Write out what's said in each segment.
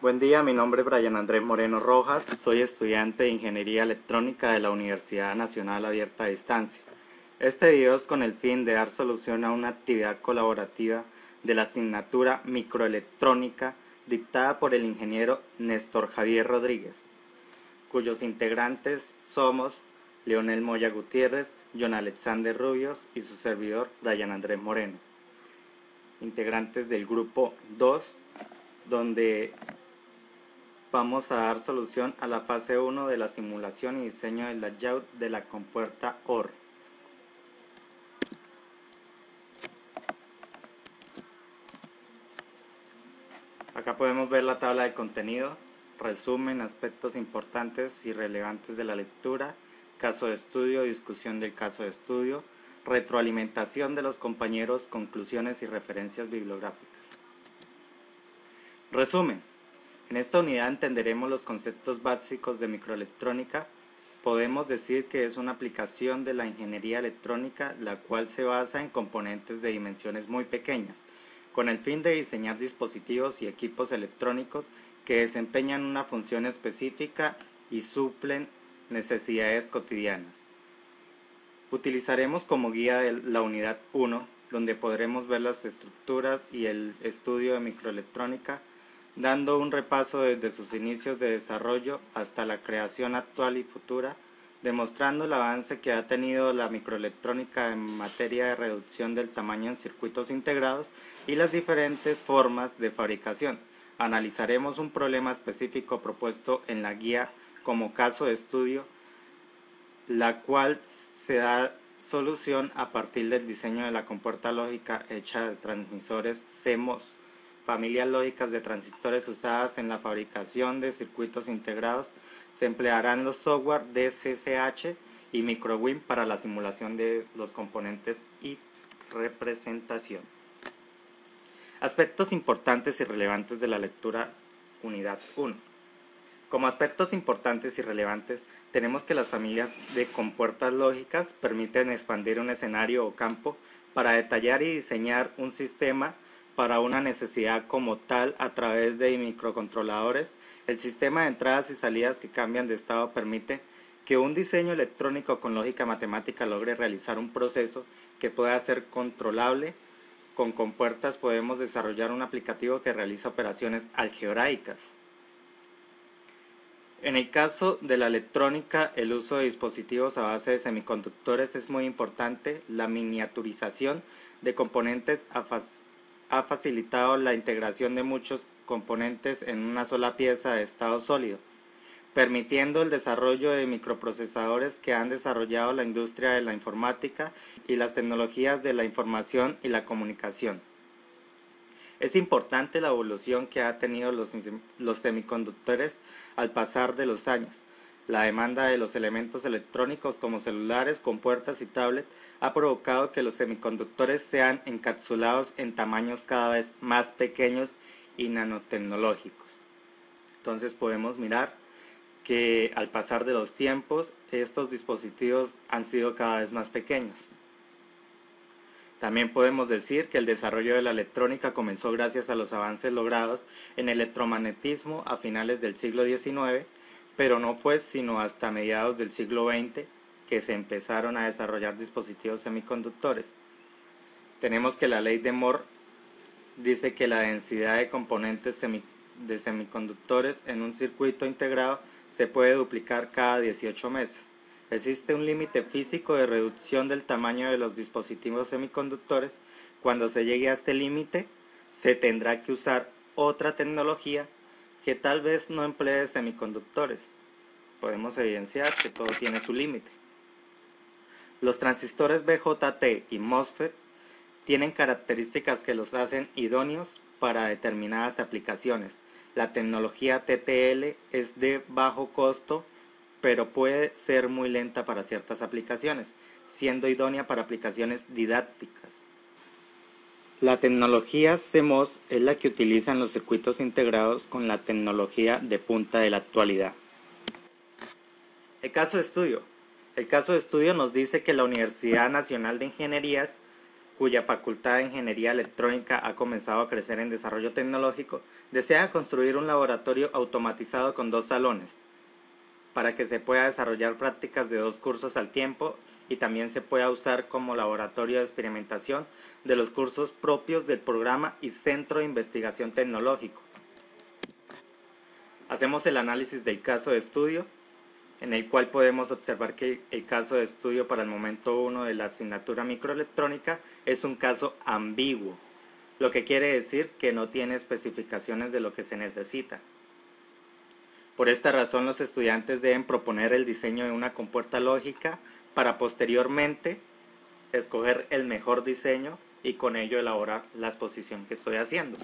Buen día, mi nombre es Brian Andrés Moreno Rojas, soy estudiante de Ingeniería Electrónica de la Universidad Nacional Abierta a Distancia. Este video es con el fin de dar solución a una actividad colaborativa de la asignatura Microelectrónica dictada por el ingeniero Néstor Javier Rodríguez, cuyos integrantes somos Leonel Moya Gutiérrez, John Alexander Rubios y su servidor Brian Andrés Moreno, integrantes del grupo 2, donde vamos a dar solución a la fase 1 de la simulación y diseño del layout de la compuerta OR. Acá podemos ver la tabla de contenido, resumen, aspectos importantes y relevantes de la lectura, caso de estudio, discusión del caso de estudio, retroalimentación de los compañeros, conclusiones y referencias bibliográficas. Resumen. En esta unidad entenderemos los conceptos básicos de microelectrónica. Podemos decir que es una aplicación de la ingeniería electrónica la cual se basa en componentes de dimensiones muy pequeñas, con el fin de diseñar dispositivos y equipos electrónicos que desempeñan una función específica y suplen necesidades cotidianas. Utilizaremos como guía la unidad 1, donde podremos ver las estructuras y el estudio de microelectrónica, dando un repaso desde sus inicios de desarrollo hasta la creación actual y futura, demostrando el avance que ha tenido la microelectrónica en materia de reducción del tamaño en circuitos integrados y las diferentes formas de fabricación. Analizaremos un problema específico propuesto en la guía como caso de estudio, la cual se da solución a partir del diseño de la compuerta lógica hecha de transmisores CMOS, familias lógicas de transistores usadas en la fabricación de circuitos integrados. Se emplearán los software DSSH y MicroWin para la simulación de los componentes y representación. Aspectos importantes y relevantes de la lectura unidad 1. Como aspectos importantes y relevantes, tenemos que las familias de compuertas lógicas permiten expandir un escenario o campo para detallar y diseñar un sistema para una necesidad como tal a través de microcontroladores. El sistema de entradas y salidas que cambian de estado permite que un diseño electrónico con lógica matemática logre realizar un proceso que pueda ser controlable. Con compuertas podemos desarrollar un aplicativo que realiza operaciones algebraicas. En el caso de la electrónica, el uso de dispositivos a base de semiconductores es muy importante. La miniaturización de componentes ha facilitado la integración de muchos componentes en una sola pieza de estado sólido, permitiendo el desarrollo de microprocesadores que han desarrollado la industria de la informática y las tecnologías de la información y la comunicación. Es importante la evolución que han tenido los semiconductores al pasar de los años. La demanda de los elementos electrónicos como celulares, compuertas y tablets ha provocado que los semiconductores sean encapsulados en tamaños cada vez más pequeños y nanotecnológicos. Entonces podemos mirar que al pasar de los tiempos estos dispositivos han sido cada vez más pequeños. También podemos decir que el desarrollo de la electrónica comenzó gracias a los avances logrados en electromagnetismo a finales del siglo XIX, pero no fue sino hasta mediados del siglo XX que se empezaron a desarrollar dispositivos semiconductores. Tenemos que la ley de Moore dice que la densidad de componentes de semiconductores en un circuito integrado se puede duplicar cada 18 meses. Existe un límite físico de reducción del tamaño de los dispositivos semiconductores. Cuando se llegue a este límite, se tendrá que usar otra tecnología que tal vez no emplee semiconductores. Podemos evidenciar que todo tiene su límite. Los transistores BJT y MOSFET tienen características que los hacen idóneos para determinadas aplicaciones. La tecnología TTL es de bajo costo, pero puede ser muy lenta para ciertas aplicaciones, siendo idónea para aplicaciones didácticas. La tecnología CMOS es la que utilizan los circuitos integrados con la tecnología de punta de la actualidad. El caso de estudio. El caso de estudio nos dice que la Universidad Nacional de Ingenierías cuya facultad de Ingeniería Electrónica ha comenzado a crecer en desarrollo tecnológico, desea construir un laboratorio automatizado con 2 salones, para que se pueda desarrollar prácticas de 2 cursos al tiempo y también se pueda usar como laboratorio de experimentación de los cursos propios del programa y centro de investigación tecnológico. Hacemos el análisis del caso de estudio, en el cual podemos observar que el caso de estudio para el momento 1 de la asignatura microelectrónica es un caso ambiguo, lo que quiere decir que no tiene especificaciones de lo que se necesita. Por esta razón, los estudiantes deben proponer el diseño de una compuerta lógica para posteriormente escoger el mejor diseño y con ello elaborar la exposición que estoy haciendo.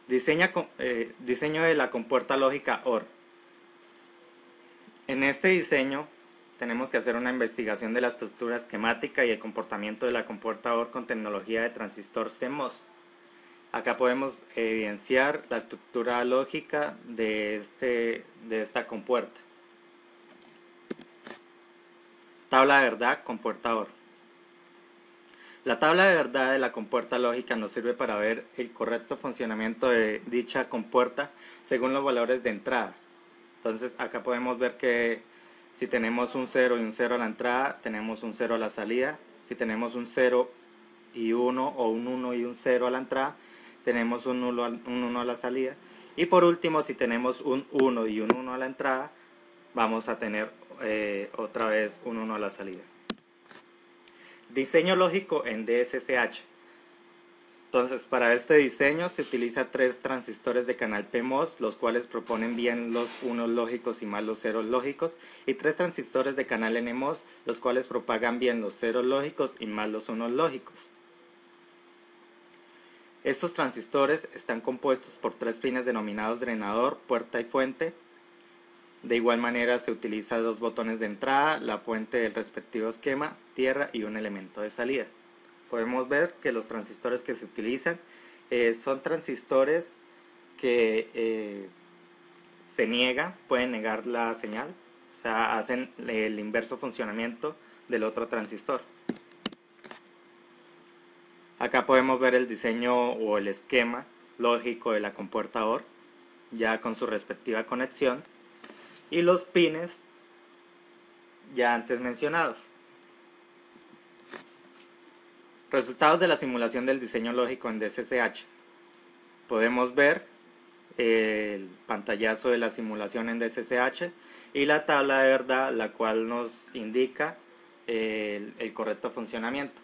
Diseño de la compuerta lógica OR. En este diseño tenemos que hacer una investigación de la estructura esquemática y el comportamiento de la compuerta OR con tecnología de transistor CMOS. Acá podemos evidenciar la estructura lógica de esta compuerta. Tabla de verdad, compuerta OR. La tabla de verdad de la compuerta lógica nos sirve para ver el correcto funcionamiento de dicha compuerta según los valores de entrada. Entonces acá podemos ver que si tenemos un 0 y un 0 a la entrada, tenemos un 0 a la salida. Si tenemos un 0 y 1 o un 1 y un 0 a la entrada, tenemos un 1 a la salida. Y por último, si tenemos un 1 y un 1 a la entrada, vamos a tener otra vez un 1 a la salida. Diseño lógico en DSSH. Entonces, para este diseño se utiliza 3 transistores de canal PMOS, los cuales proponen bien los unos lógicos y más los ceros lógicos, y 3 transistores de canal NMOS, los cuales propagan bien los ceros lógicos y más los unos lógicos. Estos transistores están compuestos por 3 pines denominados drenador, puerta y fuente. De igual manera se utilizan 2 botones de entrada, la fuente del respectivo esquema, tierra y un elemento de salida. Podemos ver que los transistores que se utilizan son transistores que pueden negar la señal, o sea, hacen el inverso funcionamiento del otro transistor. Acá podemos ver el diseño o el esquema lógico de la compuerta OR, ya con su respectiva conexión, y los pines ya antes mencionados. Resultados de la simulación del diseño lógico en DSSH. Podemos ver el pantallazo de la simulación en DSSH y la tabla de verdad, la cual nos indica el correcto funcionamiento.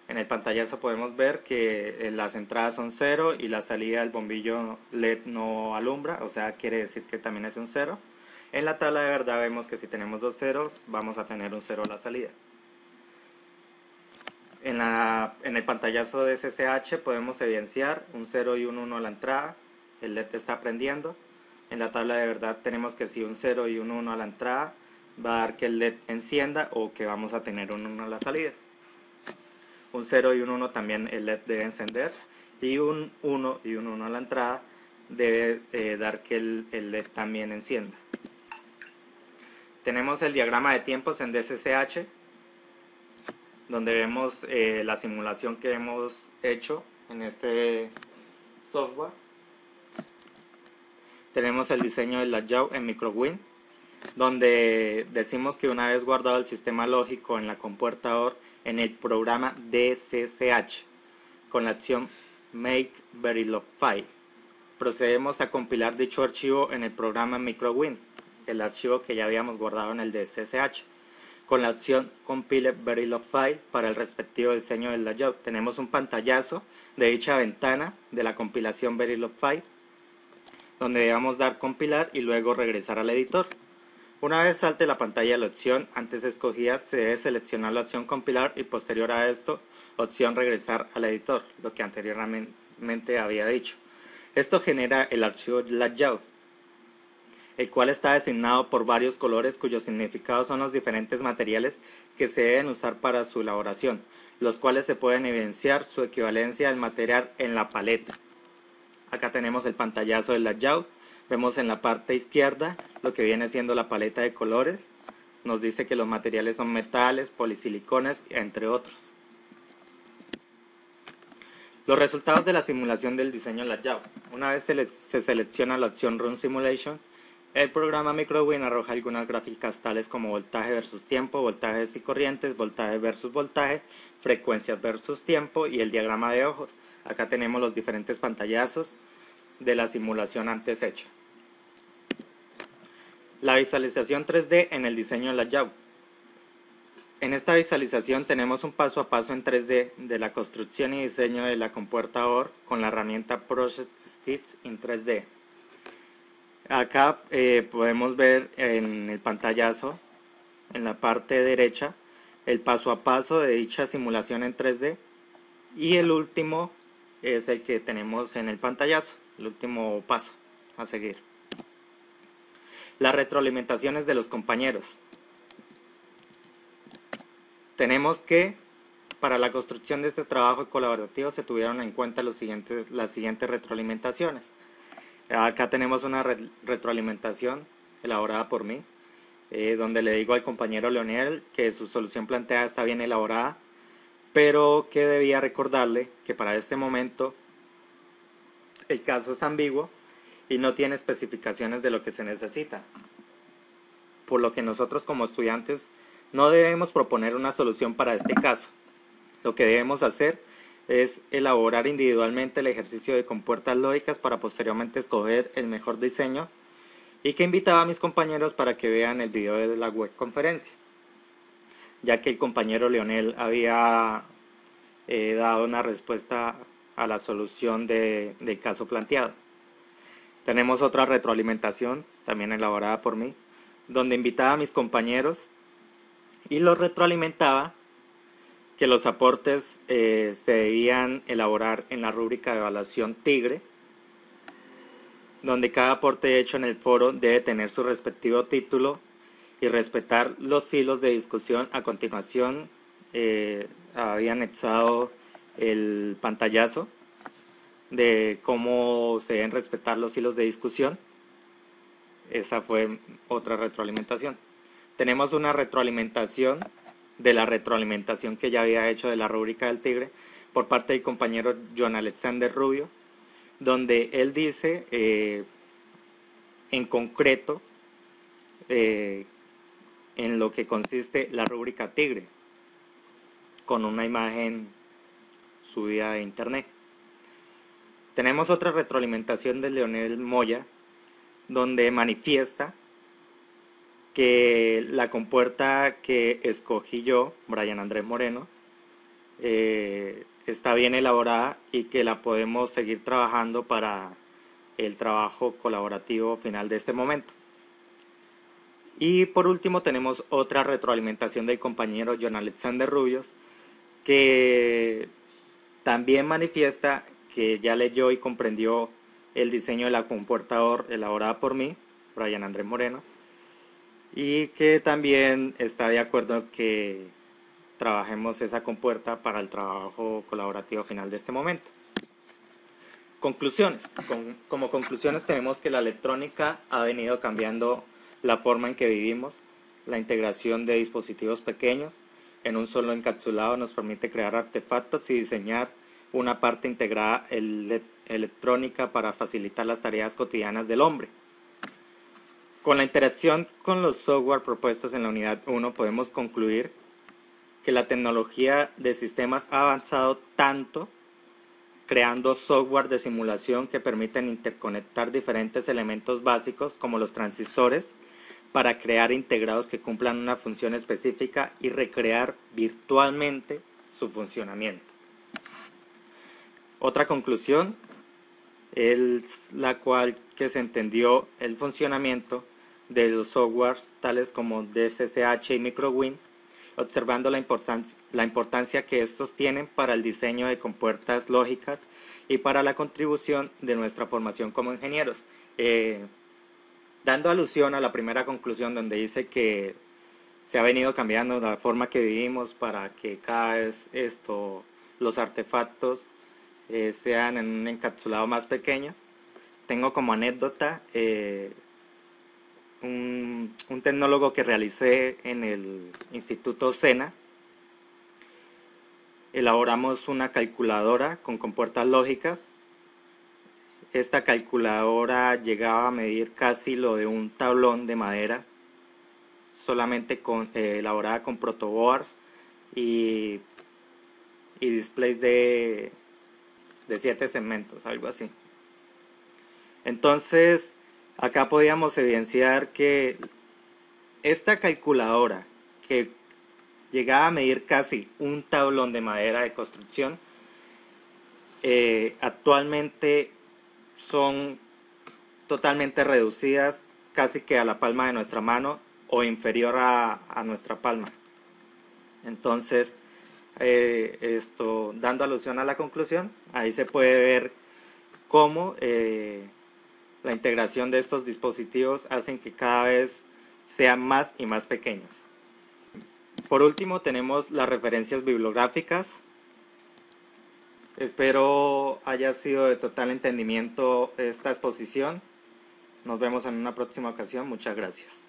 En el pantallazo podemos ver que las entradas son 0 y la salida del bombillo LED no alumbra, o sea, quiere decir que también es un 0. En la tabla de verdad vemos que si tenemos 2 ceros, vamos a tener un 0 a la salida. En el pantallazo de SSH podemos evidenciar un 0 y un 1 a la entrada, el LED está prendiendo. En la tabla de verdad tenemos que si un 0 y un 1 a la entrada va a dar que el LED encienda o que vamos a tener un 1 a la salida. Un 0 y un 1 también el LED debe encender y un 1 y un 1 a la entrada debe dar que el LED también encienda. Tenemos el diagrama de tiempos en DSSH, donde vemos la simulación que hemos hecho en este software. Tenemos el diseño del layout en MicroWin, donde decimos que una vez guardado el sistema lógico en la compuerta OR en el programa DSSH, con la acción Make Verilog File, procedemos a compilar dicho archivo en el programa MicroWin, el archivo que ya habíamos guardado en el DSSH. Con la opción Compile Verilog File para el respectivo diseño del layout. Tenemos un pantallazo de dicha ventana de la compilación Verilog File, donde debemos dar compilar y luego regresar al editor. Una vez salte la pantalla de la opción antes escogida, se debe seleccionar la opción compilar y posterior a esto, opción regresar al editor, lo que anteriormente había dicho. Esto genera el archivo layout, el cual está designado por varios colores cuyos significados son los diferentes materiales que se deben usar para su elaboración, los cuales se pueden evidenciar su equivalencia del material en la paleta. Acá tenemos el pantallazo del layout, vemos en la parte izquierda lo que viene siendo la paleta de colores, nos dice que los materiales son metales, polisilicones, entre otros. Los resultados de la simulación del diseño LabJAW. Una vez se selecciona la opción Run Simulation, el programa MicroWin arroja algunas gráficas tales como voltaje versus tiempo, voltajes y corrientes, voltaje versus voltaje, frecuencias versus tiempo y el diagrama de ojos. Acá tenemos los diferentes pantallazos de la simulación antes hecha. La visualización 3D en el diseño LabJAW. En esta visualización tenemos un paso a paso en 3D de la construcción y diseño de la compuerta OR con la herramienta Project Stitch in 3D. Acá podemos ver en el pantallazo, en la parte derecha, el paso a paso de dicha simulación en 3D y el último es el que tenemos en el pantallazo, el último paso a seguir. Las retroalimentaciones de los compañeros. Tenemos que para la construcción de este trabajo colaborativo se tuvieron en cuenta las siguientes retroalimentaciones. Acá tenemos una retroalimentación elaborada por mí, donde le digo al compañero Leonel que su solución planteada está bien elaborada, pero que debía recordarle que para este momento el caso es ambiguo y no tiene especificaciones de lo que se necesita, por lo que nosotros como estudiantes no debemos proponer una solución para este caso. Lo que debemos hacer es elaborar individualmente el ejercicio de compuertas lógicas para posteriormente escoger el mejor diseño y que invitaba a mis compañeros para que vean el video de la web conferencia, ya que el compañero Leonel había dado una respuesta a la solución del caso planteado. Tenemos otra retroalimentación, también elaborada por mí, donde invitaba a mis compañeros y los retroalimentaba que los aportes se debían elaborar en la rúbrica de evaluación Tigre, donde cada aporte hecho en el foro debe tener su respectivo título y respetar los hilos de discusión. A continuación había anexado el pantallazo de cómo se deben respetar los hilos de discusión. Esa fue otra retroalimentación. Tenemos una retroalimentación de la retroalimentación que ya había hecho de la rúbrica del Tigre por parte del compañero John Alexander Rubio, donde él dice en concreto en lo que consiste la rúbrica Tigre con una imagen subida de internet. Tenemos otra retroalimentación de Leonel Moya, donde manifiesta que la compuerta que escogí yo, Brian Andrés Moreno, está bien elaborada y que la podemos seguir trabajando para el trabajo colaborativo final de este momento. Y por último tenemos otra retroalimentación del compañero John Alexander Rubios, que también manifiesta que ya leyó y comprendió el diseño de la compuerta OR elaborada por mí, Brian Andrés Moreno, y que también está de acuerdo que trabajemos esa compuerta para el trabajo colaborativo final de este momento. Conclusiones. Como conclusiones tenemos que la electrónica ha venido cambiando la forma en que vivimos. La integración de dispositivos pequeños en un solo encapsulado nos permite crear artefactos y diseñar una parte integrada electrónica para facilitar las tareas cotidianas del hombre. Con la interacción con los software propuestos en la unidad 1 podemos concluir que la tecnología de sistemas ha avanzado tanto creando software de simulación que permiten interconectar diferentes elementos básicos como los transistores para crear integrados que cumplan una función específica y recrear virtualmente su funcionamiento. Otra conclusión es la cual que se entendió el funcionamiento de los softwares tales como DSSH y MicroWin, observando la importancia que estos tienen para el diseño de compuertas lógicas y para la contribución de nuestra formación como ingenieros. Dando alusión a la primera conclusión donde dice que se ha venido cambiando la forma que vivimos para que cada vez los artefactos sean en un encapsulado más pequeño. Tengo como anécdota un tecnólogo que realicé en el Instituto SENA, elaboramos una calculadora con compuertas lógicas. Esta calculadora llegaba a medir casi lo de un tablón de madera, solamente elaborada con protoboards y displays de 7 segmentos, algo así. Entonces, acá podíamos evidenciar que esta calculadora, que llegaba a medir casi un tablón de madera de construcción, actualmente son totalmente reducidas casi que a la palma de nuestra mano o inferior a nuestra palma. Entonces, dando alusión a la conclusión, ahí se puede ver cómo la integración de estos dispositivos hacen que cada vez sean más y más pequeños. Por último, tenemos las referencias bibliográficas. Espero haya sido de total entendimiento esta exposición. Nos vemos en una próxima ocasión. Muchas gracias.